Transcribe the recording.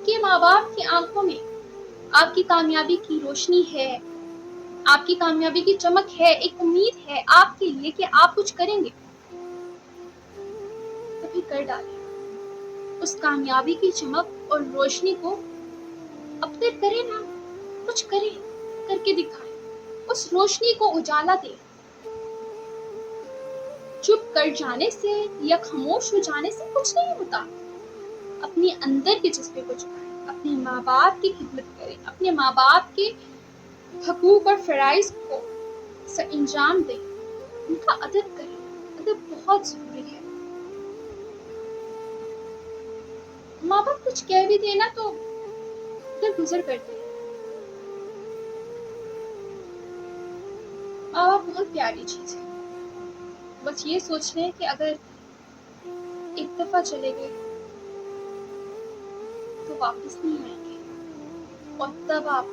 کہ ماں باپ کی آنکھوں میں آپ کی کامیابی کی روشنی ہے، آپ کی کامیابی کی چمک ہے، ایک امید ہے آپ کے لیے کہ آپ کچھ کریں گے، تو پھر کر ڈالیں اس کامیابی کی چمک اور روشنی کو اپنے کریں نا، کچھ کریں، کر کے دکھائیں، اس روشنی کو اجالا دیں۔ چپ کر جانے سے یا خاموش ہو جانے سے کچھ نہیں ہوتا، اپنے اندر کے جذبے کو جگائیں، اپنے ماں باپ کی خدمت کریں، اپنے ماں باپ کے حقوق اور فرائض کو انجام دیں، ان کا ادب کریں، ادب بہت ضروری ہے۔ ماں باپ کچھ کہہ بھی دینا تو ادھر گزر کرتے ہیں۔ ماں باپ بہت پیاری چیز ہے، بس یہ سوچ لیں کہ اگر ایک دفعہ چلے گئے تو واپس نہیں آئیں گے، اور تب آپ